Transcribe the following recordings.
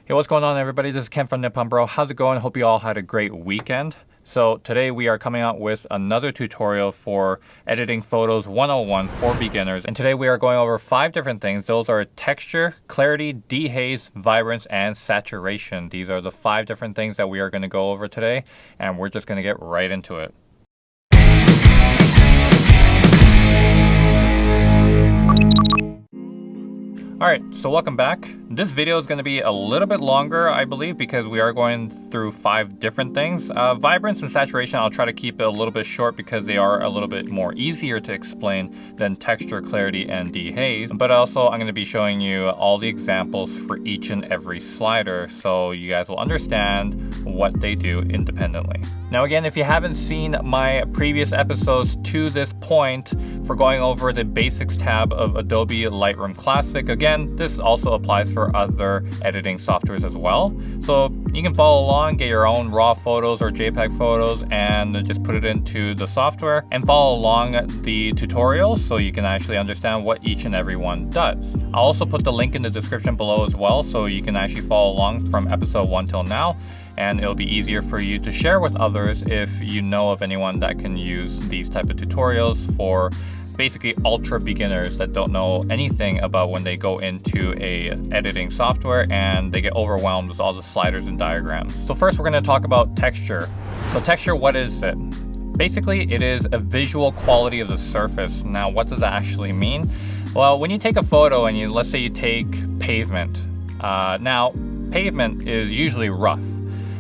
Hey, what's going on, everybody? This is Ken from Nippon Bro. How's it going? Hope you all had a great weekend. So today we are coming out with another tutorial for editing photos 101 for beginners. And today we are going over 5 different things. Those are texture, clarity, dehaze, vibrance, and saturation. These are the 5 different things that we are going to go over today, and we're just going to get right into it. Alright, so welcome back. This video is going to be a little bit longer, I believe, because we are going through 5 different things. Vibrance and saturation, I'll try to keep it a little bit short because they are a little bit more easier to explain than texture, clarity, and dehaze. But also, I'm going to be showing you all the examples for each and every slider so you guys will understand what they do independently. Now again, if you haven't seen my previous episodes to this point for going over the basics tab of Adobe Lightroom Classic, again, this also applies for other editing softwares as well. So you can follow along, get your own raw photos or JPEG photos and just put it into the software and follow along the tutorials so you can actually understand what each and every one does. I'll also put the link in the description below as well so you can actually follow along from episode 1 till now. And it'll be easier for you to share with others if you know of anyone that can use these type of tutorials for basically ultra beginners that don't know anything about when they go into a editing software and they get overwhelmed with all the sliders and diagrams. So first we're going to talk about texture. So texture, what is it? Basically, it is a visual quality of the surface. Now, what does that actually mean? Well, when you take a photo and let's say you take pavement. Now, pavement is usually rough.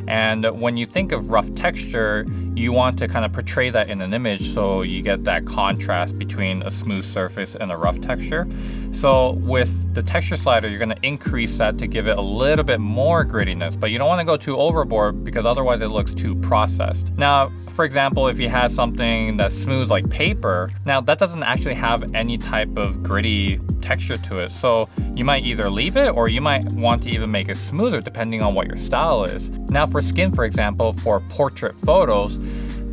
And when you think of rough texture, you want to kind of portray that in an image so you get that contrast between a smooth surface and a rough texture. So with the texture slider, you're going to increase that to give it a little bit more grittiness, but you don't want to go too overboard because otherwise it looks too processed. Now, for example, if you have something that's smooth like paper, now that doesn't actually have any type of gritty texture to it. So you might either leave it or you might want to even make it smoother depending on what your style is. Now for skin, for example, for portrait photos,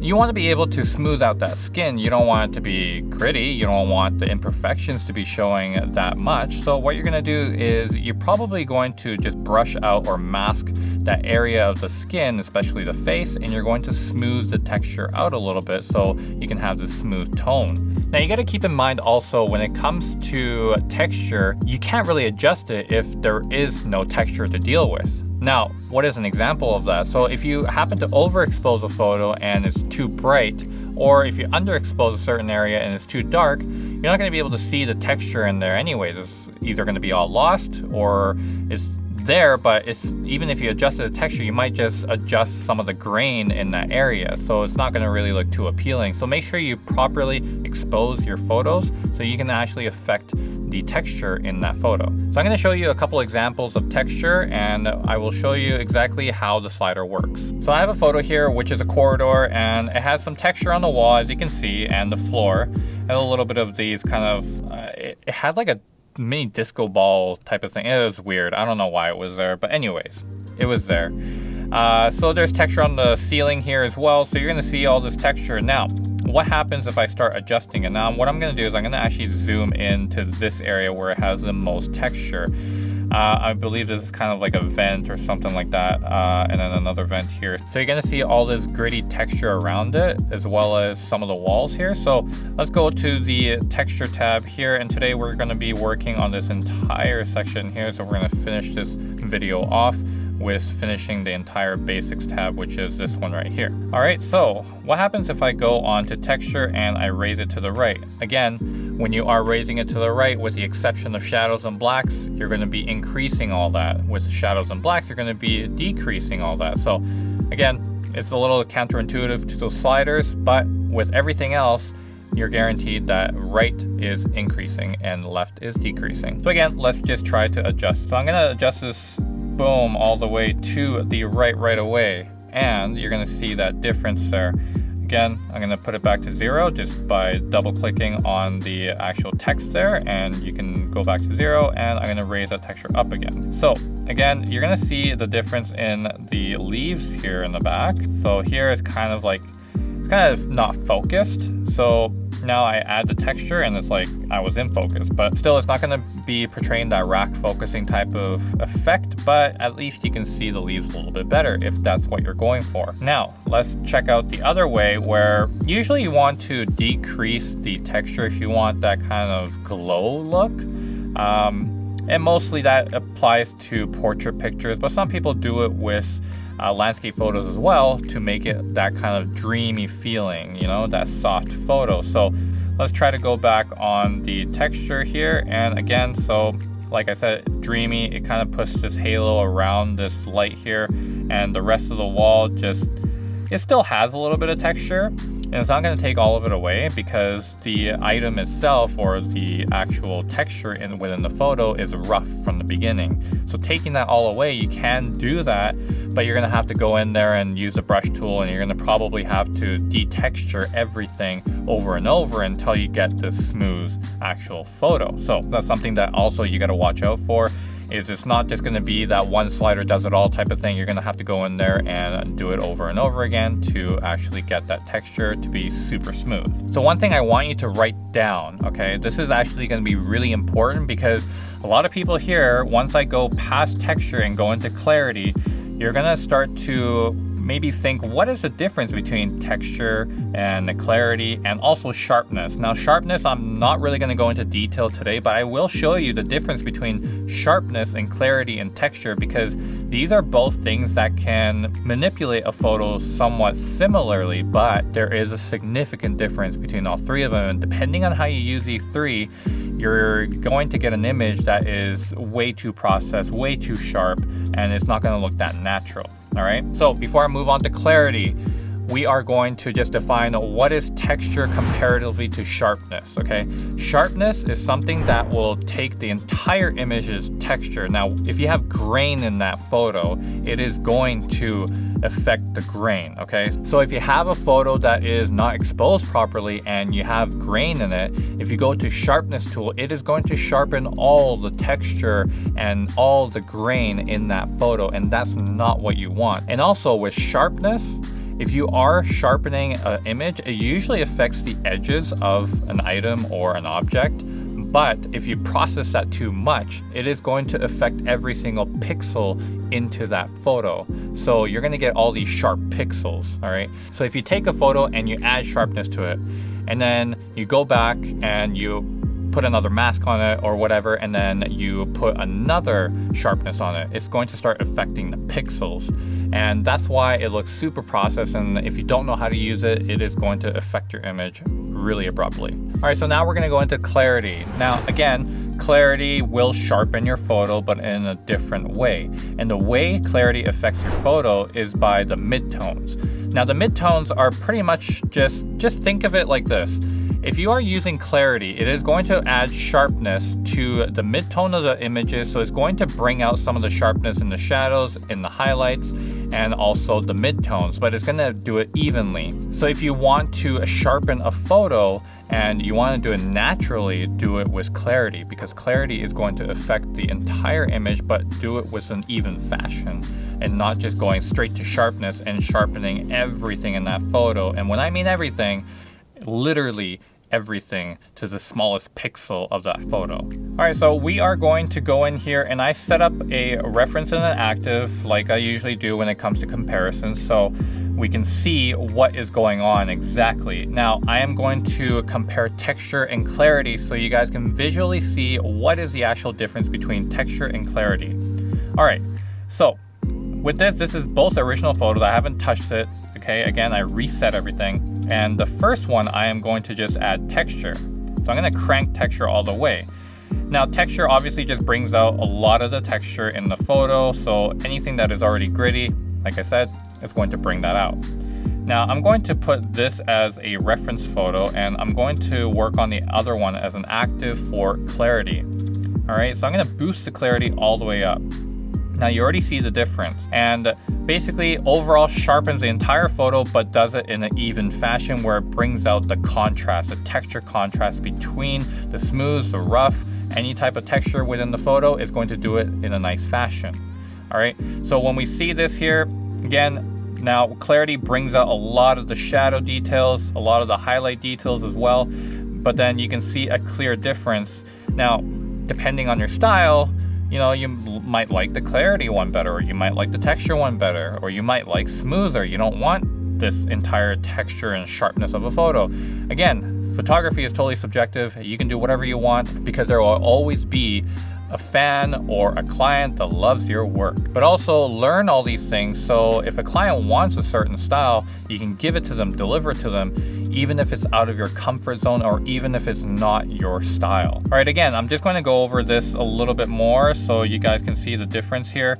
you want to be able to smooth out that skin. You don't want it to be gritty. You don't want the imperfections to be showing that much. So what you're going to do is you're probably going to just brush out or mask that area of the skin, especially the face, and you're going to smooth the texture out a little bit so you can have this smooth tone. Now you got to keep in mind also when it comes to texture, you can't really adjust it if there is no texture to deal with. Now, what is an example of that? So if you happen to overexpose a photo and it's too bright, or if you underexpose a certain area and it's too dark, you're not going to be able to see the texture in there anyways. It's either going to be all lost or it's there, but even if you adjusted the texture, you might just adjust some of the grain in that area, so it's not going to really look too appealing. So make sure you properly expose your photos so you can actually affect the texture in that photo. So I'm going to show you a couple examples of texture and I will show you exactly how the slider works. So I have a photo here which is a corridor and it has some texture on the wall, as you can see, and the floor, and a little bit of these kind of it had like a mini disco ball type of thing. It was weird. I don't know why it was there, but anyways, it was there. So there's texture on the ceiling here as well, so you're going to see all this texture. Now, what happens if I start adjusting it? Now, what I'm going to do is I'm going to actually zoom into this area where it has the most texture. I believe this is kind of like a vent or something like that, and then another vent here. So you're going to see all this gritty texture around it, as well as some of the walls here. So let's go to the texture tab here, and today we're going to be working on this entire section here. So we're going to finish this video off with finishing the entire basics tab, which is this one right here. All right, so what happens if I go on to texture and I raise it to the right? Again, when you are raising it to the right, with the exception of shadows and blacks, you're going to be increasing all that. With shadows and blacks, you're going to be decreasing all that. So again, it's a little counterintuitive to those sliders, but with everything else, you're guaranteed that right is increasing and left is decreasing. So again, let's just try to adjust. So I'm going to adjust this, boom, all the way to the right away, and you're going to see that difference there. Again, I'm going to put it back to 0 just by double clicking on the actual text there, and you can go back to 0, and I'm going to raise that texture up again. So again, you're going to see the difference in the leaves here in the back. So here is kind of like, it's kind of not focused. So now I add the texture and it's like I was in focus, but still it's not going to be portraying that rack focusing type of effect, but at least you can see the leaves a little bit better if that's what you're going for. Now, let's check out the other way, where usually you want to decrease the texture if you want that kind of glow look. And mostly that applies to portrait pictures, but some people do it with landscape photos as well to make it that kind of dreamy feeling, you know, that soft photo. So let's try to go back on the texture here. And again, so like I said, dreamy, it kind of puts this halo around this light here, and the rest of the wall just, it still has a little bit of texture. And it's not going to take all of it away because the item itself, or the actual texture within the photo, is rough from the beginning. So taking that all away, you can do that, but you're going to have to go in there and use a brush tool, and you're going to probably have to detexture everything over and over until you get this smooth actual photo. So that's something that also you got to watch out for. Is it's not just going to be that one slider does it all type of thing. You're going to have to go in there and do it over and over again to actually get that texture to be super smooth. So one thing I want you to write down, okay, this is actually going to be really important, because a lot of people here, once I go past texture and go into clarity, you're going to start to maybe think, what is the difference between texture and the clarity, and also sharpness? Now, sharpness, I'm not really going to go into detail today, but I will show you the difference between sharpness and clarity and texture, because these are both things that can manipulate a photo somewhat similarly, but there is a significant difference between all three of them. And depending on how you use these three, you're going to get an image that is way too processed, way too sharp, and it's not going to look that natural. All right, so before I move on to clarity, we are going to just define what is texture comparatively to sharpness, okay? Sharpness is something that will take the entire image's texture. Now, if you have grain in that photo, it is going to affect the grain, okay? So if you have a photo that is not exposed properly and you have grain in it, if you go to sharpness tool, it is going to sharpen all the texture and all the grain in that photo, and that's not what you want. And also with sharpness, if you are sharpening an image, it usually affects the edges of an item or an object. But if you process that too much, it is going to affect every single pixel into that photo. So you're going to get all these sharp pixels, all right? So if you take a photo and you add sharpness to it, and then you go back and you put another mask on it or whatever, and then you put another sharpness on it, it's going to start affecting the pixels. And that's why it looks super processed, and if you don't know how to use it, it is going to affect your image really abruptly. All right, so now we're gonna go into clarity. Now, again, clarity will sharpen your photo, but in a different way. And the way clarity affects your photo is by the midtones. Now, the midtones are pretty much just think of it like this. If you are using clarity, it is going to add sharpness to the midtone of the images, so it's going to bring out some of the sharpness in the shadows, in the highlights, and also the midtones, but it's going to do it evenly. So if you want to sharpen a photo and you want to do it naturally, do it with clarity, because clarity is going to affect the entire image, but do it with an even fashion and not just going straight to sharpness and sharpening everything in that photo. And when I mean everything, literally everything to the smallest pixel of that photo. All right, so we are going to go in here, and I set up a reference and an active like I usually do when it comes to comparisons, so we can see what is going on exactly. Now, I am going to compare texture and clarity so you guys can visually see what is the actual difference between texture and clarity. All right, so with this is both original photos. I haven't touched it. Okay, again, I reset everything. And the first one, I am going to just add texture. So I'm going to crank texture all the way. Now, texture obviously just brings out a lot of the texture in the photo. So anything that is already gritty, like I said, it's going to bring that out. Now, I'm going to put this as a reference photo, and I'm going to work on the other one as an active for clarity. All right, so I'm going to boost the clarity all the way up. Now you already see the difference, and basically overall sharpens the entire photo, but does it in an even fashion where it brings out the contrast, the texture contrast between the smooth, the rough, any type of texture within the photo is going to do it in a nice fashion. All right, so when we see this here, again, now clarity brings out a lot of the shadow details, a lot of the highlight details as well, but then you can see a clear difference. Now, depending on your style, you know, you might like the clarity one better, or you might like the texture one better, or you might like smoother. You don't want this entire texture and sharpness of a photo. Again, photography is totally subjective. You can do whatever you want because there will always be a fan or a client that loves your work. But also learn all these things, so if a client wants a certain style, you can give it to them, deliver it to them, even if it's out of your comfort zone or even if it's not your style. All right, again, I'm just going to go over this a little bit more so you guys can see the difference here.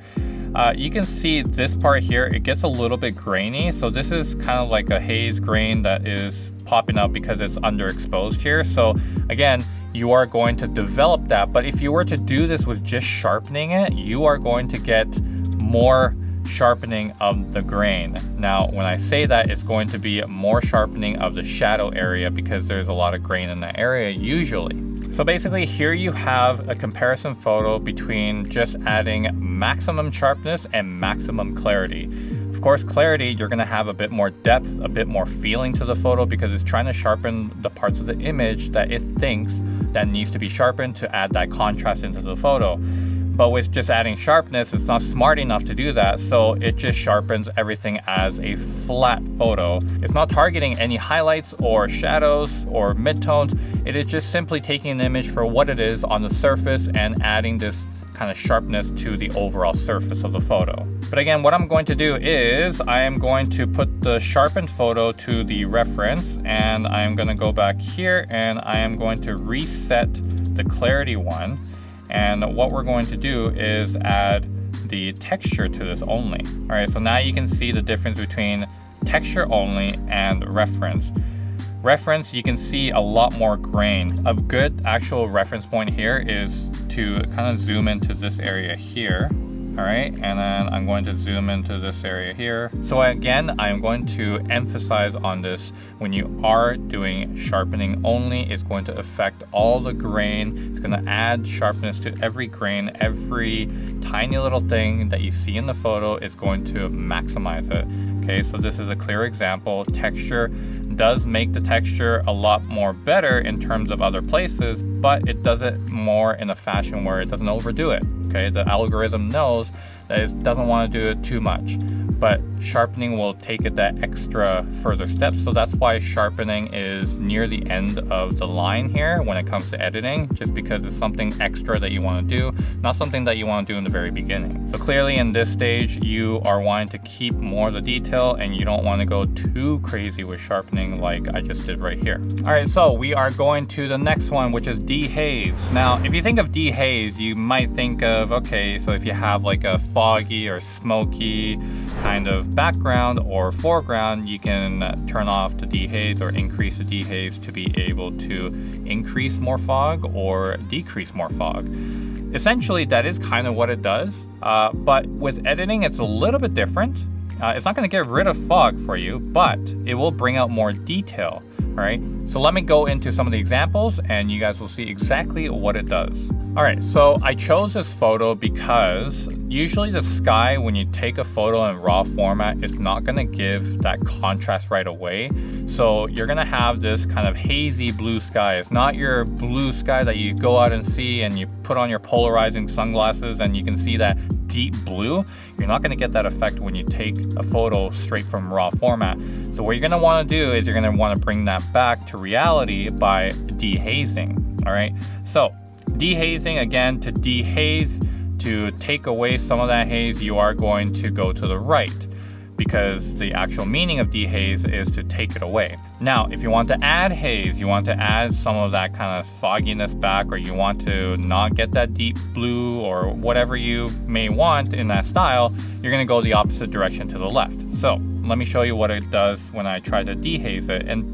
You can see this part here, it gets a little bit grainy. So this is kind of like a haze grain that is popping up because it's underexposed here. So again, you are going to develop that. But if you were to do this with just sharpening it, you are going to get more sharpening of the grain. Now, when I say that, it's going to be more sharpening of the shadow area because there's a lot of grain in that area usually. So basically here you have a comparison photo between just adding maximum sharpness and maximum clarity. Of course, clarity, you're gonna have a bit more depth, a bit more feeling to the photo because it's trying to sharpen the parts of the image that it thinks that needs to be sharpened to add that contrast into the photo. But with just adding sharpness, it's not smart enough to do that, so it just sharpens everything as a flat photo. It's not targeting any highlights or shadows or midtones. It is just simply taking an image for what it is on the surface and adding this kind of sharpness to the overall surface of the photo. But again, what I'm going to do is I am going to put the sharpened photo to the reference, and I am going to go back here and I am going to reset the clarity one. And what we're going to do is add the texture to this only. All right, so now you can see the difference between texture only and reference. Reference, you can see a lot more grain. A good actual reference point here is to kind of zoom into this area here. All right, and then I'm going to zoom into this area here. So again, I'm going to emphasize on this. When you are doing sharpening only, it's going to affect all the grain. It's going to add sharpness to every grain, every tiny little thing that you see in the photo is going to maximize it. Okay, so this is a clear example. Texture does make the texture a lot more better in terms of other places, but it does it more in a fashion where it doesn't overdo it. Okay, the algorithm knows that it doesn't want to do it too much, but sharpening will take it that extra further step. So that's why sharpening is near the end of the line here when it comes to editing, just because it's something extra that you want to do, not something that you want to do in the very beginning. So clearly in this stage, you are wanting to keep more of the detail and you don't want to go too crazy with sharpening like I just did right here. All right, so we are going to the next one, which is dehaze. Now, if you think of dehaze, you might think of, okay, so if you have like a foggy or smoky kind of background or foreground, you can turn off the dehaze or increase the dehaze to be able to increase more fog or decrease more fog. Essentially, that is kind of what it does, but with editing, it's a little bit different. It's not going to get rid of fog for you, but it will bring out more detail. All right, so let me go into some of the examples and you guys will see exactly what it does. All right, so I chose this photo because usually the sky, when you take a photo in raw format, it's not gonna give that contrast right away. So you're gonna have this kind of hazy blue sky. It's not your blue sky that you go out and see and you put on your polarizing sunglasses and you can see that deep blue. You're not gonna get that effect when you take a photo straight from raw format. So what you're gonna wanna do is you're gonna wanna bring that back to reality by dehazing, all right? So dehazing, again, to dehaze, to take away some of that haze, you are going to go to the right because the actual meaning of dehaze is to take it away. Now, if you want to add haze, you want to add some of that kind of fogginess back, or you want to not get that deep blue or whatever you may want in that style, you're gonna go the opposite direction to the left. So let me show you what it does when I try to dehaze it and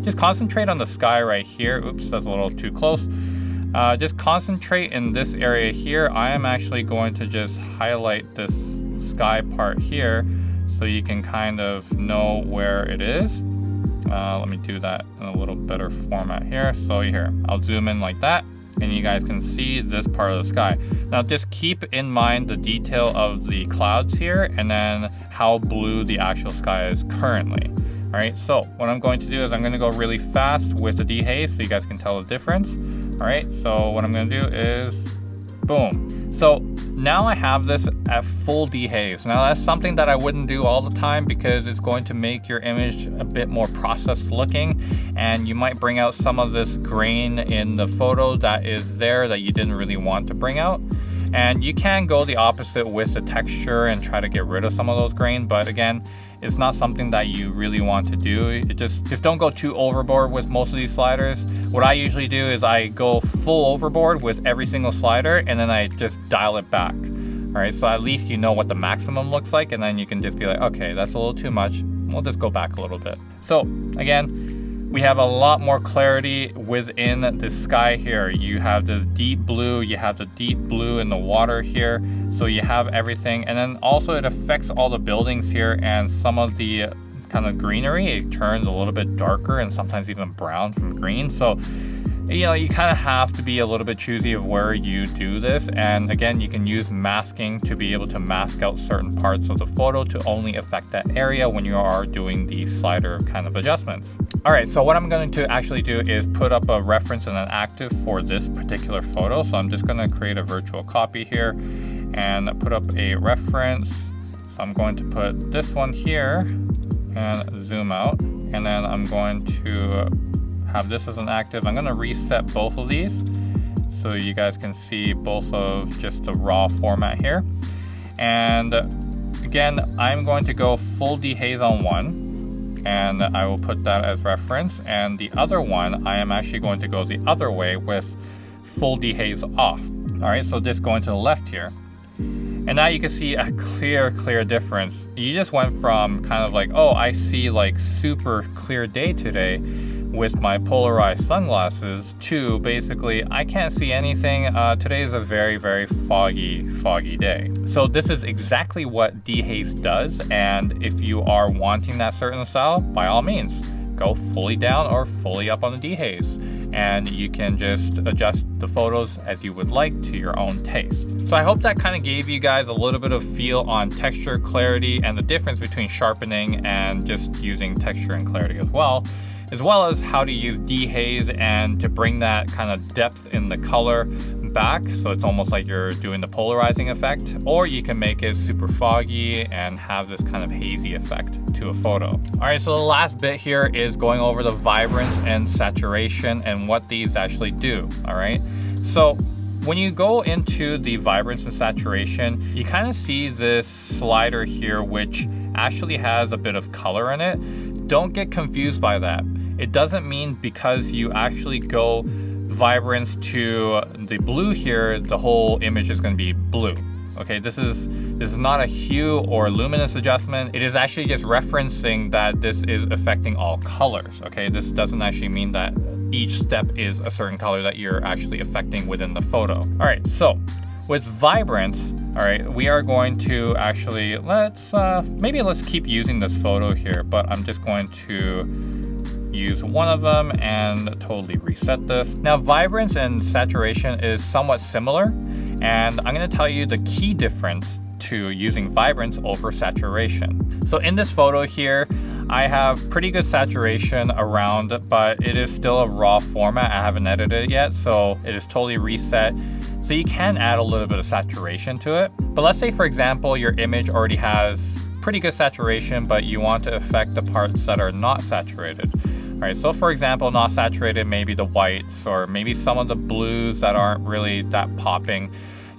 just concentrate on the sky right here. Oops, that's a little too close. Just concentrate in this area here. I am actually going to just highlight this sky part here so you can kind of know where it is. Let me do that in a little better format here. So here, I'll zoom in like that and you guys can see this part of the sky. Now just keep in mind the detail of the clouds here and then how blue the actual sky is currently. All right, so what I'm going to do is I'm going to go really fast with the dehaze so you guys can tell the difference. All right, so what I'm gonna do is boom. So now I have this at full dehaze. Now that's something that I wouldn't do all the time because it's going to make your image a bit more processed looking, and you might bring out some of this grain in the photo that is there that you didn't really want to bring out. And you can go the opposite with the texture and try to get rid of some of those grain, but again, it's not something that you really want to do. It just don't go too overboard with most of these sliders. What I usually do is I go full overboard with every single slider, and then I just dial it back. All right, so at least you know what the maximum looks like, and then you can just be like, okay, that's a little too much. We'll just go back a little bit. So again, we have a lot more clarity within the sky here. You have this deep blue, you have the deep blue in the water here. So you have everything. And then also it affects all the buildings here, and some of the kind of greenery, it turns a little bit darker and sometimes even brown from green. So, you know, you kind of have to be a little bit choosy of where you do this. And again, you can use masking to be able to mask out certain parts of the photo to only affect that area when you are doing the slider kind of adjustments. All right, so what I'm going to actually do is put up a reference and an active for this particular photo. So I'm just going to create a virtual copy here and put up a reference. So I'm going to put this one here and zoom out. And then I'm going to have this as an active. I'm going to reset both of these so you guys can see both of just the raw format here. And again, I'm going to go full dehaze on one, and I will put that as reference. And the other one, I am actually going to go the other way with full dehaze off. All right, so this going to the left here. And now you can see a clear difference. You just went from kind of like, oh, I see like super clear day today with my polarized sunglasses, to basically, I can't see anything. Today is a very foggy day. So this is exactly what dehaze does. And if you are wanting that certain style, by all means, go fully down or fully up on the dehaze. And you can just adjust the photos as you would like to your own taste. So I hope that kind of gave you guys a little bit of feel on texture, clarity, and the difference between sharpening and just using texture and clarity as well as how to use dehaze and to bring that kind of depth in the color back, so it's almost like you're doing the polarizing effect, or you can make it super foggy and have this kind of hazy effect to a photo. All right, so the last bit here is going over the vibrance and saturation and what these actually do. All right, so when you go into the vibrance and saturation, you kind of see this slider here, which actually has a bit of color in it. Don't get confused by that. It doesn't mean because you actually go vibrance to the blue here, the whole image is going to be blue. Okay, this is not a hue or luminance adjustment. It is actually just referencing that this is affecting all colors. Okay, this doesn't actually mean that each step is a certain color that you're actually affecting within the photo. All right, so with vibrance, all right, we are going to actually, let's keep using this photo here, but I'm just going to use one of them and totally reset this. Now, vibrance and saturation is somewhat similar, and I'm going to tell you the key difference to using vibrance over saturation. So in this photo here, I have pretty good saturation around, but it is still a raw format. I haven't edited it yet, so it is totally reset. So you can add a little bit of saturation to it. But let's say, for example, your image already has pretty good saturation, but you want to affect the parts that are not saturated. All right, so for example, not saturated, maybe the whites or maybe some of the blues that aren't really that popping.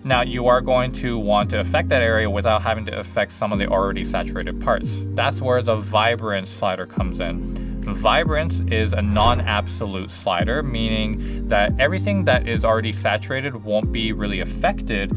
Now you are going to want to affect that area without having to affect some of the already saturated parts. That's where the vibrance slider comes in. Vibrance is a non-absolute slider, meaning that everything that is already saturated won't be really affected,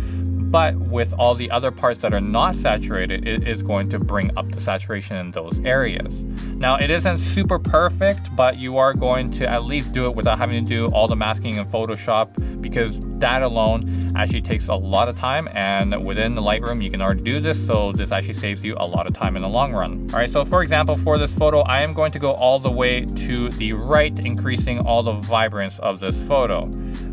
but with all the other parts that are not saturated, it is going to bring up the saturation in those areas. Now, it isn't super perfect, but you are going to at least do it without having to do all the masking in Photoshop, because that alone actually takes a lot of time, and within the Lightroom, you can already do this, so this actually saves you a lot of time in the long run. All right, so for example, for this photo, I am going to go all the way to the right, increasing all the vibrance of this photo.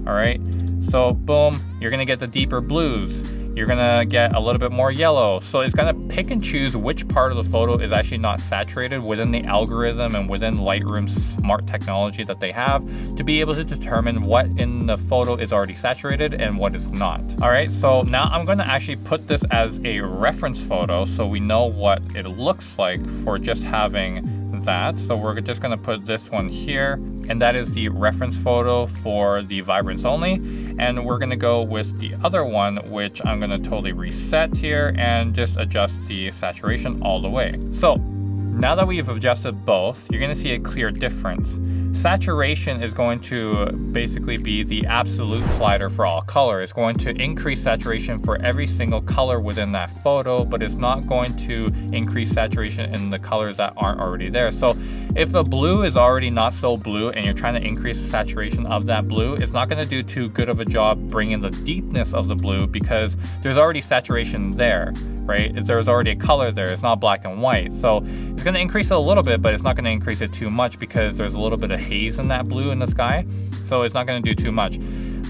All right. So boom, you're gonna get the deeper blues. you're gonna get a little bit more yellow. So it's gonna pick and choose which part of the photo is actually not saturated within the algorithm and within Lightroom's smart technology that they have to be able to determine what in the photo is already saturated and what is not. All right, so now I'm gonna actually put this as a reference photo so we know what it looks like for just having that. So we're just gonna put this one here, and that is the reference photo for the Vibrance only. And we're gonna go with the other one, which I'm gonna totally reset here and just adjust the saturation all the way. So now that we've adjusted both, you're gonna see a clear difference. Saturation is going to basically be the absolute slider for all color. It's going to increase saturation for every single color within that photo, but it's not going to increase saturation in the colors that aren't already there. So if a blue is already not so blue and you're trying to increase the saturation of that blue, it's not going to do too good of a job bringing the deepness of the blue because there's already saturation there, right? There's already a color there. It's not black and white. So it's going to increase it a little bit, but it's not going to increase it too much because there's a little bit of haze in that blue in the sky. So it's not going to do too much.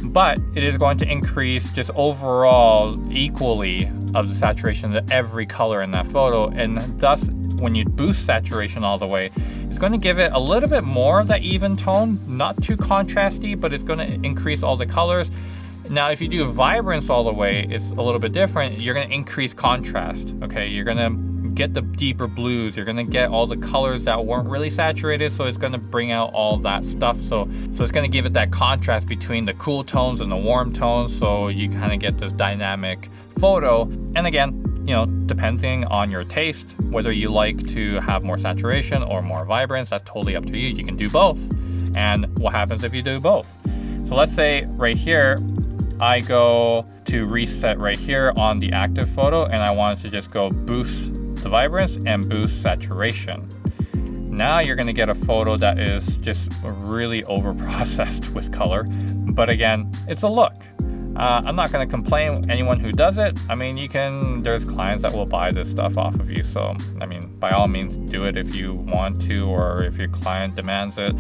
But it is going to increase just overall equally of the saturation of every color in that photo. And thus, when you boost saturation all the way, it's going to give it a little bit more of that even tone, not too contrasty, but it's going to increase all the colors. Now, if you do Vibrance all the way, it's a little bit different. You're going to increase contrast, okay? You're going to get the deeper blues. You're going to get all the colors that weren't really saturated, so it's going to bring out all that stuff. So it's going to give it that contrast between the cool tones and the warm tones, so you kind of get this dynamic photo. And again, you know, depending on your taste, whether you like to have more saturation or more vibrance, that's totally up to you. You can do both. And what happens if you do both? So let's say right here, I go to reset right here on the active photo, and I wanted to just go boost the vibrance and boost saturation. Now you're going to get a photo that is just really over processed with color, but again, it's a look. I'm not going to complain anyone who does it. I mean, there's clients that will buy this stuff off of you. So, I mean, by all means, do it if you want to, or if your client demands it.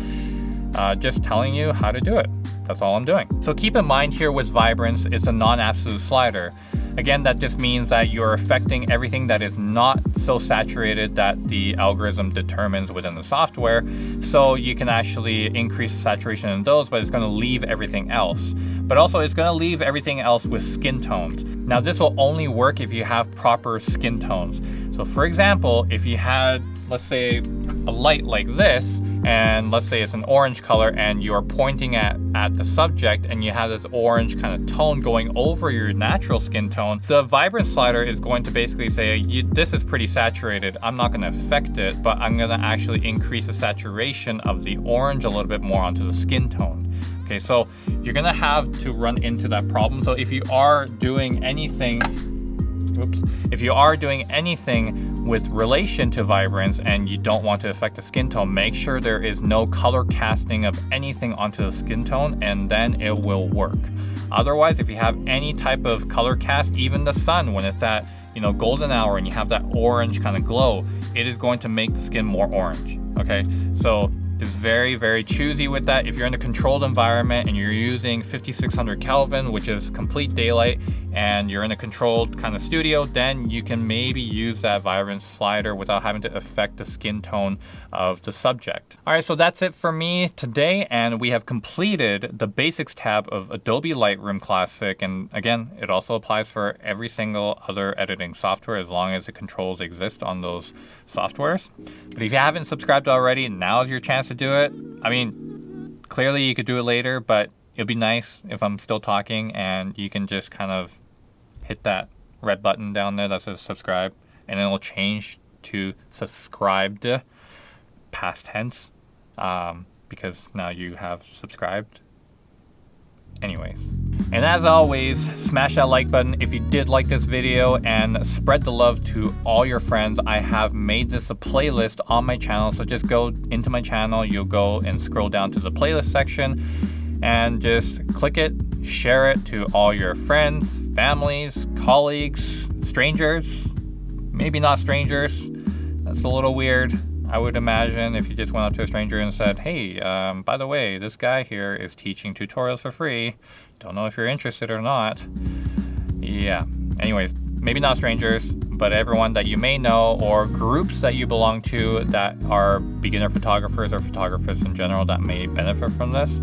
Just telling you how to do it. That's all I'm doing. So keep in mind here with Vibrance, it's a non-absolute slider. Again, that just means that you're affecting everything that is not so saturated that the algorithm determines within the software. So you can actually increase the saturation in those, but it's going to leave everything else. But also it's going to leave everything else with skin tones. Now this will only work if you have proper skin tones. So for example, if you had, let's say, a light like this, and let's say it's an orange color and you're pointing at the subject and you have this orange kind of tone going over your natural skin tone, the Vibrance slider is going to basically say, this is pretty saturated, I'm not going to affect it, but I'm going to actually increase the saturation of the orange a little bit more onto the skin tone. Okay, so you're going to have to run into that problem. So if you are doing anything, with relation to Vibrance and you don't want to affect the skin tone, make sure there is no color casting of anything onto the skin tone, and then it will work. Otherwise, if you have any type of color cast, even the sun, when it's at, you know, golden hour and you have that orange kind of glow, it is going to make the skin more orange. Okay, so just very, very choosy with that. If you're in a controlled environment and you're using 5600 Kelvin, which is complete daylight, and you're in a controlled kind of studio, then you can maybe use that Vibrance slider without having to affect the skin tone of the subject. All right, so that's it for me today, and we have completed the Basics tab of Adobe Lightroom Classic. And again, it also applies for every single other editing software as long as the controls exist on those softwares. But if you haven't subscribed already, now's your chance to do it. I mean, clearly you could do it later, but it'd be nice if I'm still talking and you can just kind of hit that red button down there that says subscribe, and it'll change to subscribed, past tense, because now you have subscribed. Anyways, and as always, smash that like button if you did like this video, and spread the love to all your friends. I have made this a playlist on my channel, so just go into my channel, you'll go and scroll down to the playlist section and just click it, share it to all your friends, families, colleagues, strangers, maybe not strangers. That's a little weird. I would imagine if you just went up to a stranger and said, hey, by the way, this guy here is teaching tutorials for free. Don't know if you're interested or not. Yeah. Anyways, maybe not strangers, but everyone that you may know or groups that you belong to that are beginner photographers or photographers in general that may benefit from this,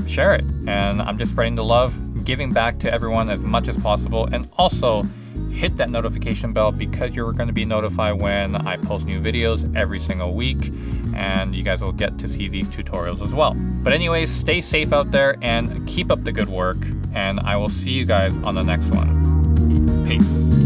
share it. And I'm just spreading the love, giving back to everyone as much as possible, and also hit that notification bell because you're going to be notified when I post new videos every single week, and you guys will get to see these tutorials as well. But anyways, stay safe out there and keep up the good work, and I will see you guys on the next one. Peace.